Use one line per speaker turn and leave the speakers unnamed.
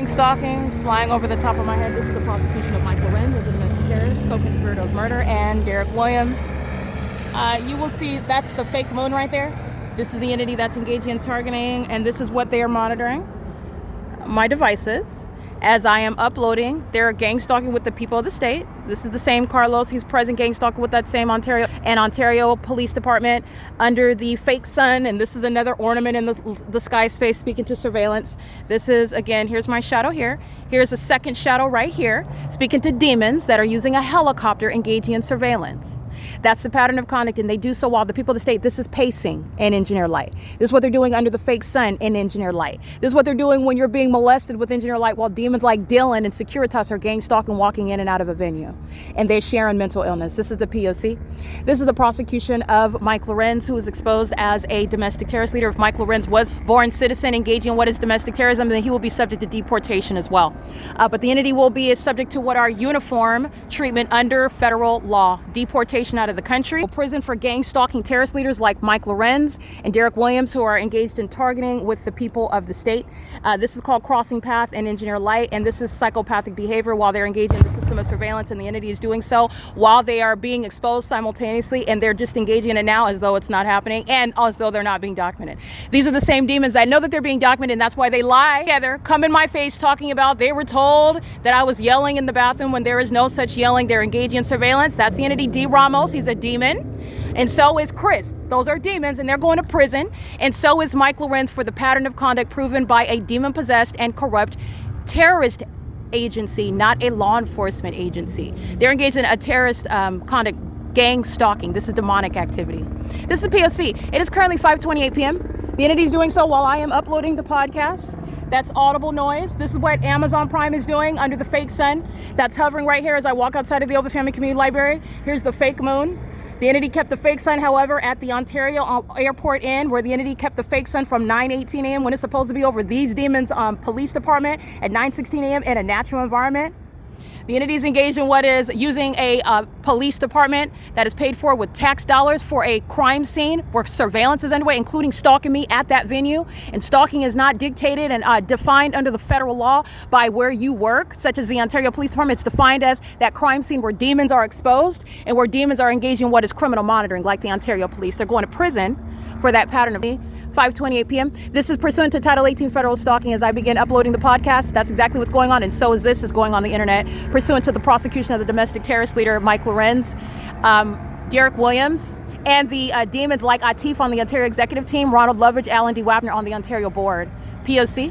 Stalking, flying over the top of my head. This is the prosecution of Michael Lorenz as a domestic terrorist, co-conspirator of murder, and Derek Williams. You will see that's the fake moon right there. This is the entity that's engaging in targeting, and this is what they are monitoring. My devices, as I am uploading, they're gang stalking with the people of the state. This is the same Carlos. He's present gang stalking with that same Ontario Police Department under the fake sun. And this is another ornament in the sky space speaking to surveillance. This is, again, here's my shadow here. Here's a second shadow right here speaking to demons that are using a helicopter engaging in surveillance. That's the pattern of conduct, and they do so while the people of the state, this is pacing in engineer light. This is what they're doing under the fake sun in engineer light. This is what they're doing when you're being molested with engineer light while demons like Dylan and Securitas are gang stalking, walking in and out of a venue. And they're sharing mental illness. This is the P.O.C. This is the prosecution of Mike Lorenz, who was exposed as a domestic terrorist leader. If Mike Lorenz was born citizen engaging in what is domestic terrorism, then he will be subject to deportation as well. But the entity will be subject to what are uniform treatment under federal law. Deportation out of the country. Prison for gang stalking terrorist leaders like Mike Lorenz and Derek Williams, who are engaged in targeting with the people of the state. This is called crossing path and engineer light, and this is psychopathic behavior while they're engaged in the system of surveillance, and the entity is doing so while they are being exposed simultaneously, and they're just engaging in it now as though it's not happening and as though they're not being documented. These are the same demons. I know that they're being documented, and that's why they lie together, come in my face talking about they were told that I was yelling in the bathroom when there is no such yelling. They're engaging in surveillance. That's the entity D. Ramos. He's a demon. And so is Chris. Those are demons, and they're going to prison. And so is Mike Lorenz for the pattern of conduct proven by a demon-possessed and corrupt terrorist agency, not a law enforcement agency. They're engaged in a terrorist conduct, gang stalking. This is demonic activity. This is P.O.C. It is currently 5:28 p.m. The entity is doing so while I am uploading the podcast. That's audible noise. This is what Amazon Prime is doing under the fake sun. That's hovering right here as I walk outside of the Open Family Community Library. Here's the fake moon. The entity kept the fake sun, however, at the Ontario Airport Inn, where the entity kept the fake sun from 9:18 a.m. when it's supposed to be over these demons' police department at 9:16 a.m. in a natural environment. The entity is engaged in what is using a police department that is paid for with tax dollars for a crime scene where surveillance is underway, including stalking me at that venue. And stalking is not dictated and defined under the federal law by where you work, such as the Ontario Police Department. It's defined as that crime scene where demons are exposed and where demons are engaged in what is criminal monitoring, like the Ontario Police. They're going to prison for that pattern of 5:28 p.m. This is pursuant to Title 18 federal stalking. As I begin uploading the podcast, that's exactly what's going on, and so is this is going on the internet, pursuant to the prosecution of the domestic terrorist leader, Mike Lorenz, Derek Williams, and the demons like Atif on the Ontario executive team, Ronald Lovitch, Alan D. Wapner on the Ontario board. P.O.C.